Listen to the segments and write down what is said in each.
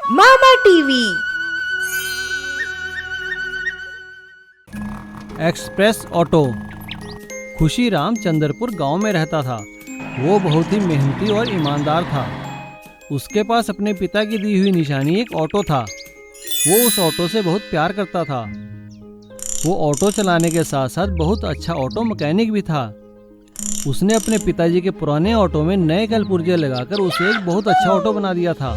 मामा TV. Express auto. Khushiram Chandrapur गांव में रहता था। वो बहुत ही मेहनती और ईमानदार था। उसके पास अपने पिता की दी हुई निशानी एक ऑटो था। वो उस ऑटो से बहुत प्यार करता था। वो ऑटो चलाने के साथ साथ बहुत अच्छा ऑटो मैकेनिक भी था। उसने अपने पिताजी के पुराने ऑटो में नए कलपुर्जे लगाकर उसे एक बहुत अच्छा ऑटो बना दिया था।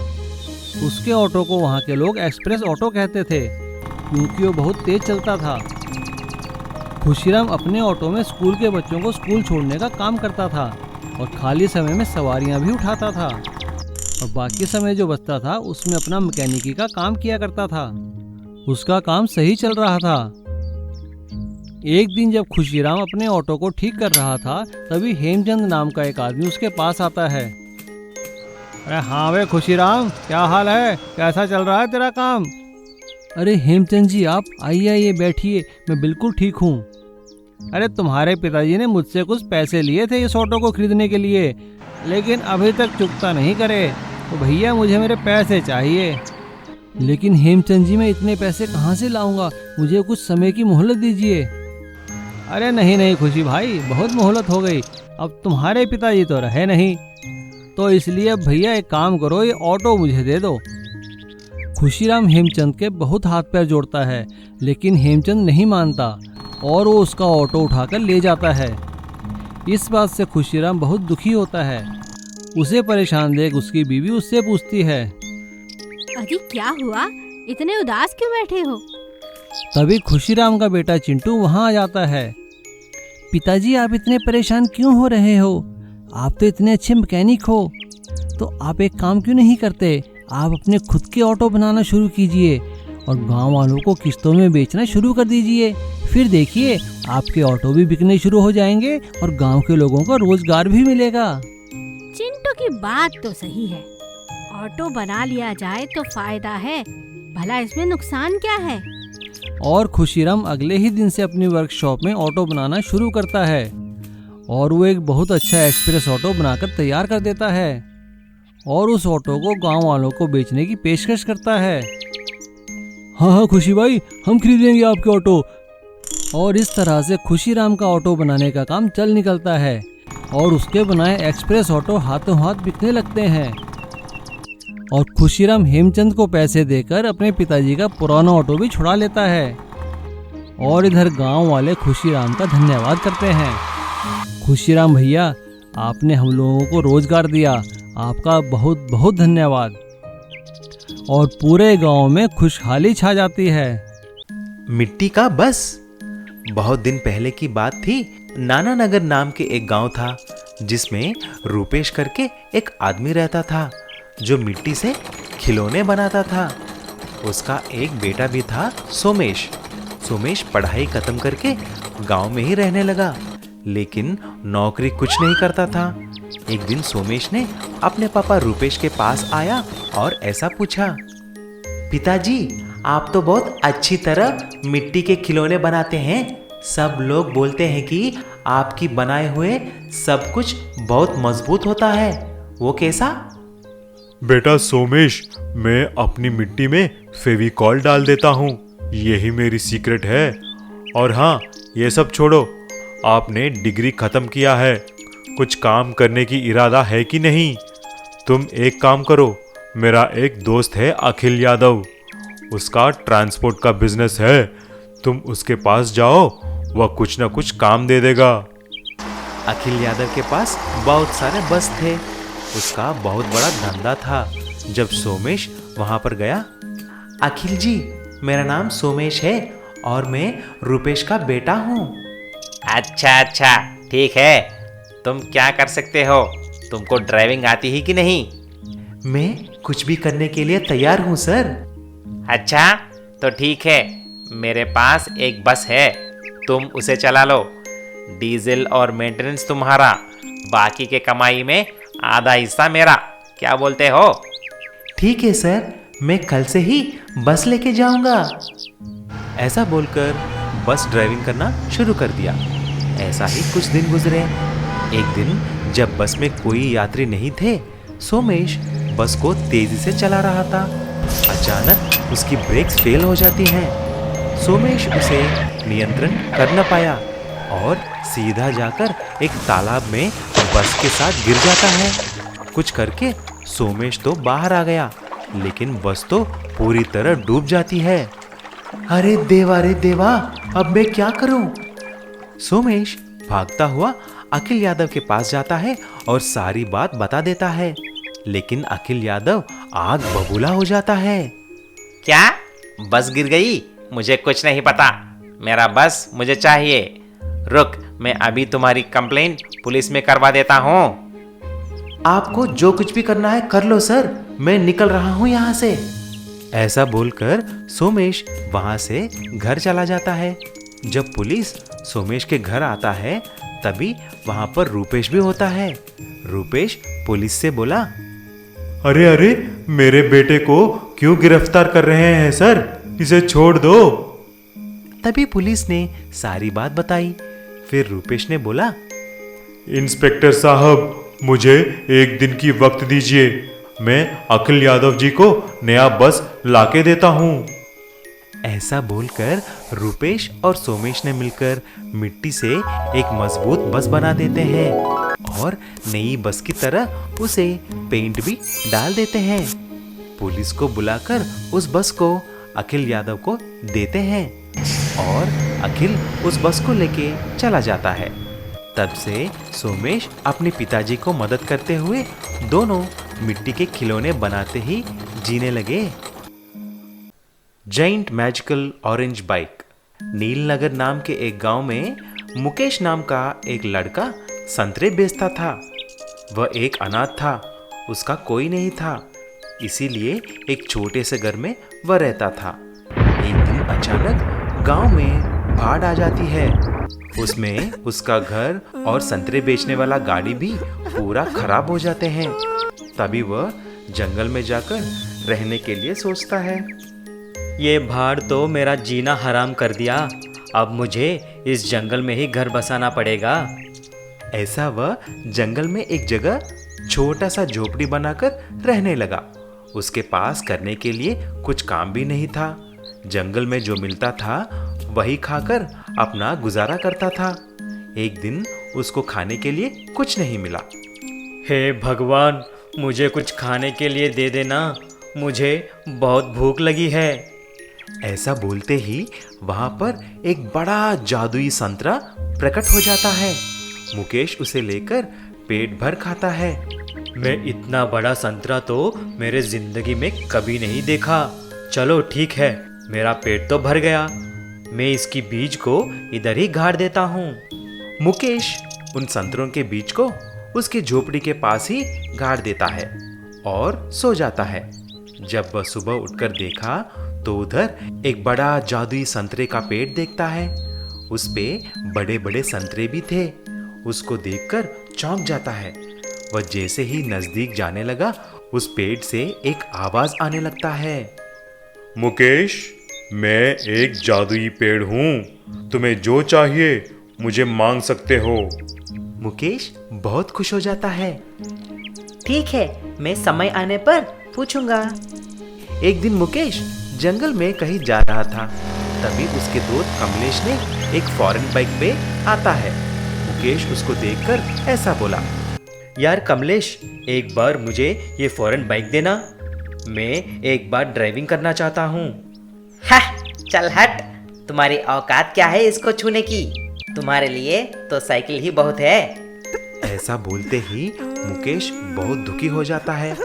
उसके ऑटो को वहाँ के लोग एक्सप्रेस ऑटो कहते थे, क्योंकि वो बहुत तेज चलता था। खुशीराम अपने ऑटो में स्कूल के बच्चों को स्कूल छोड़ने का काम करता था और खाली समय में सवारियां भी उठाता था, और बाकी समय जो बचता था उसमें अपना मैकेनिकी का काम किया करता था। उसका काम सही चल रहा था। एक दिन जब खुशीराम अपने ऑटो को ठीक कर रहा था, तभी हेमचंद नाम का एक आदमी उसके पास आता है। अरे हाँ वे खुशीराम, क्या हाल है? कैसा चल रहा है तेरा काम? अरे हेमचंद जी, आप आइए आइए बैठिए, मैं बिल्कुल ठीक हूँ। अरे तुम्हारे पिताजी ने मुझसे कुछ पैसे लिए थे इस ऑटो को खरीदने के लिए, लेकिन अभी तक चुकता नहीं करे, तो भैया मुझे मेरे पैसे चाहिए। लेकिन हेमचंद जी, मैं इतने पैसे कहाँ से लाऊंगा? मुझे कुछ समय की मोहलत दीजिए। अरे नहीं नहीं खुशी भाई, बहुत मोहलत हो गई। अब तुम्हारे पिताजी तो रहे नहीं, तो इसलिए अब भैया एक काम करो, ये ऑटो मुझे दे दो। खुशीराम हेमचंद के बहुत हाथ पैर जोड़ता है, लेकिन हेमचंद नहीं मानता और वो उसका ऑटो उठाकर ले जाता है। इस बात से खुशीराम बहुत दुखी होता है। उसे परेशान देख उसकी बीवी उससे पूछती है, अजी क्या हुआ, इतने उदास क्यों बैठे हो? तभी खुशीराम का बेटा चिंटू वहाँ आ जाता है। पिताजी, आप इतने परेशान क्यों हो रहे हो? आप तो इतने अच्छे मैकेनिक हो, तो आप एक काम क्यों नहीं करते? आप अपने खुद के ऑटो बनाना शुरू कीजिए और गांव वालों को किस्तों में बेचना शुरू कर दीजिए। फिर देखिए, आपके ऑटो भी बिकने शुरू हो जाएंगे और गांव के लोगों को रोजगार भी मिलेगा। चिंटू की बात तो सही है, ऑटो बना लिया जाए तो फायदा है, भला इसमें नुकसान क्या है? और खुशीराम अगले ही दिन से अपनी वर्कशॉप में ऑटो बनाना शुरू करता है और वो एक बहुत अच्छा एक्सप्रेस ऑटो बनाकर तैयार कर देता है और उस ऑटो को गांव वालों को बेचने की पेशकश करता है। हाँ हाँ खुशी भाई, हम खरीदेंगे आपके ऑटो। और इस तरह से खुशीराम का ऑटो बनाने का काम चल निकलता है और उसके बनाए एक्सप्रेस ऑटो हाथों हाथ बिकने लगते हैं। और खुशीराम हेमचंद को पैसे देकर अपने पिताजी का पुराना ऑटो भी छुड़ा लेता है और इधर गांव वाले खुशीराम का धन्यवाद करते हैं। खुशीराम भैया, आपने हम लोगों को रोजगार दिया, आपका बहुत बहुत धन्यवाद। और पूरे गांव में खुशहाली छा जाती है। मिट्टी का बस। बहुत दिन पहले की बात थी। नाना नगर नाम के एक गांव था, जिसमें रूपेश करके एक आदमी रहता था, जो मिट्टी से खिलौने बनाता था। उसका एक बेटा भी था, सोमेश। सोमेश पढ़ाई खत्म करके गांव में ही रहने लगा, लेकिन नौकरी कुछ नहीं करता था। एक दिन सोमेश ने अपने पापा रूपेश के पास आया और ऐसा पूछा, पिताजी, आप तो बहुत अच्छी तरह मिट्टी के खिलौने बनाते हैं। सब लोग बोलते हैं कि आपकी बनाए हुए सब कुछ बहुत मजबूत होता है, वो कैसा? बेटा सोमेश, मैं अपनी मिट्टी में फेविकॉल डाल देता हूँ, यही मेरी सीक्रेट है। और हाँ, ये सब छोड़ो, आपने डिग्री खत्म किया है, कुछ काम करने की इरादा है कि नहीं? तुम एक काम करो, मेरा एक दोस्त है अखिल यादव, उसका ट्रांसपोर्ट का बिजनेस है, तुम उसके पास जाओ, वह कुछ ना कुछ काम दे देगा। अखिल यादव के पास बहुत सारे बस थे, उसका बहुत बड़ा धंधा था। जब सोमेश वहां पर गया, अखिल जी, मेरा नाम सोमेश है और मैं रूपेश का बेटा हूँ। अच्छा, ठीक है, तुम क्या कर सकते हो? तुमको ड्राइविंग आती है कि नहीं? मैं कुछ भी करने के लिए तैयार हूँ सर। अच्छा, तो ठीक है, मेरे पास एक बस है, तुम उसे चला लो। डीजल और मेंटेनेंस तुम्हारा, बाकी के कमाई में आधा हिस्सा मेरा, क्या बोलते हो? ठीक है सर, मैं कल से ही बस लेके जाऊंगा। ऐसा बोलकर बस ड्राइविंग करना शुरू कर दिया। ऐसा ही कुछ दिन गुजरे। एक दिन जब बस में कोई यात्री नहीं थे, सोमेश बस को तेजी से चला रहा था। अचानक उसकी ब्रेक्स फेल हो जाती हैं। सोमेश उसे नियंत्रण कर न पाया और सीधा जाकर एक तालाब में बस के साथ गिर जाता है। कुछ करके सोमेश तो बाहर आ गया, लेकिन बस तो पूरी तरह डूब जाती है। अरे देवा, अब मैं क्या करूं? सोमेश भागता हुआ अखिल यादव के पास जाता है और सारी बात बता देता है, लेकिन अखिल यादव आग बबूला हो जाता है। क्या बस गिर गई? मुझे कुछ नहीं पता। मेरा बस मुझे चाहिए। रुक, मैं अभी तुम्हारी कंप्लेंट पुलिस में करवा देता हूँ। आपको जो कुछ भी करना है कर लो सर, मैं निकल रहा हूं यहां से। ऐसा बोलकर सोमेश वहां से घर चला जाता है। जब पुलिस सोमेश के घर आता है तभी वहां पर रूपेश भी होता है। रूपेश पुलिस से बोला, अरे मेरे बेटे को क्यों गिरफ्तार कर रहे हैं सर? इसे छोड़ दो। तभी पुलिस ने सारी बात बताई। फिर रूपेश ने बोला, इंस्पेक्टर साहब, मुझे एक दिन की वक्त दीजिए। मैं अखिल यादव जी को नया बस लाके देता हूँ। ऐसा बोलकर रूपेश और सोमेश ने मिलकर मिट्टी से एक मजबूत बस बना देते हैं और नई बस की तरह उसे पेंट भी डाल देते हैं। पुलिस को बुलाकर उस बस को अखिल यादव को देते हैं और अखिल उस बस को लेके चला जाता है। तब से सोमेश अपने पिताजी को मदद करते हुए दोनों मिट्टी के खिलौने बनाते ही जीने लगे। Giant magical orange bike. Neelnagar नाम के एक गांव में मुकेश नाम का एक लड़का संतरे बेचता था। वह एक अनाथ था, उसका कोई नहीं था, इसीलिए एक छोटे से घर में वह रहता था। एक दिन अचानक गांव में बाढ़ आ जाती है। उसमें उसका घर और संतरे बेचने वाला गाड़ी भी पूरा खराब हो जाते हैं। तभी वह जंगल में जाकर रहने के लिए सोचता है। ये भाड़ तो मेरा जीना हराम कर दिया। अब मुझे इस जंगल में ही घर बसाना पड़ेगा। ऐसा वह जंगल में एक जगह छोटा सा झोपड़ी बनाकर रहने लगा। उसके पास करने के लिए कुछ काम भी नहीं था। जंगल में जो मिलता था वही खाकर अपना गुजारा करता था। एक दिन उसको खाने के लिए कुछ नहीं मिला। हे भगवान, मुझे कुछ खाने के लिए दे देना, मुझे बहुत भूख लगी है। ऐसा बोलते ही वहां पर एक बड़ा जादुई संतरा प्रकट हो जाता है। मुकेश उसे लेकर पेट भर खाता है। मैं इतना बड़ा संतरा तो मेरे जिंदगी में कभी नहीं देखा। चलो ठीक है, मेरा पेट तो भर गया। मैं इसकी बीज को इधर ही गाड़ देता हूँ। मुकेश उन संतरों के बीज को उसकी झोपड़ी के पास ही गाड़ देता है और सो जाता है। जब वह सुबह उठकर देखा तो उधर एक बड़ा जादुई संतरे का पेड़ देखता है। उस पे बड़े बड़े संतरे भी थे। उसको देखकर चौंक जाता है। वह जैसे ही नजदीक जाने लगा, उस पेड़ से एक आवाज आने लगता है। मुकेश, मैं एक जादुई पेड़ हूँ। तुम्हें जो चाहिए मुझे मांग सकते हो। मुकेश बहुत खुश हो जाता है। ठीक है, मैं समय आने पर पूछूंगा। एक दिन मुकेश जंगल में कहीं जा रहा था। तभी उसके दोस्त कमलेश ने एक फॉरेन बाइक पे आता है। मुकेश उसको देखकर ऐसा बोला, यार कमलेश, एक बार मुझे ये फॉरेन बाइक देना। मैं एक बार ड्राइविंग करना चाहता हूँ। हा, चल हट, तुम्हारी औकात क्या है इसको छूने की? तुम्हारे लिए तो साइकिल ही बहुत है। ऐसा बोलते ही मुकेश बहुत दुखी हो जाता है।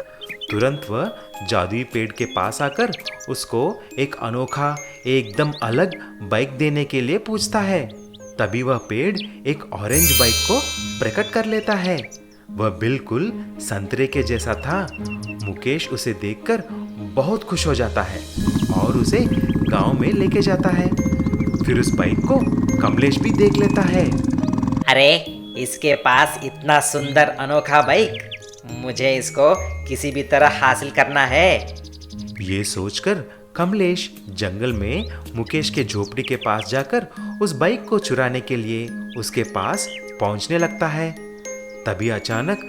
तुरंत वह जादुई पेड़ के पास आकर उसको एक अनोखा, एकदम अलग बाइक देने के लिए पूछता है। तभी वह पेड़ एक ऑरेंज बाइक को प्रकट कर लेता है। वह बिल्कुल संतरे के जैसा था। मुकेश उसे देखकर बहुत खुश हो जाता है और उसे गांव में लेके जाता है। फिर उस बाइक को कमलेश भी देख लेता है। अरे, इसके पास इतना सुंदर अनोखा बाइक, मुझे इसको किसी भी तरह हासिल करना है। ये सोचकर कमलेश जंगल में मुकेश के झोपड़ी के पास जाकर उस बाइक को चुराने के लिए उसके पास पहुंचने लगता है। तभी अचानक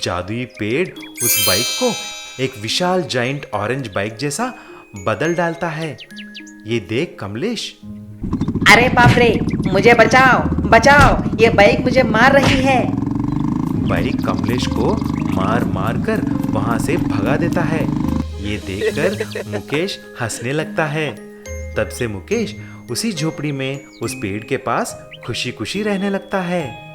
जादुई पेड़ उस बाइक को एक विशाल जाइंट ऑरेंज बाइक जैसा बदल डालता है। ये देख कमलेश, अरे बाप रे, मुझे बचाओ बचाओ, ये बाइक मुझे मार रही है। बाइक कमलेश को मार मार कर वहां से भगा देता है। ये देखकर मुकेश हंसने लगता है। तब से मुकेश उसी झोपड़ी में उस पेड़ के पास खुशी खुशी रहने लगता है।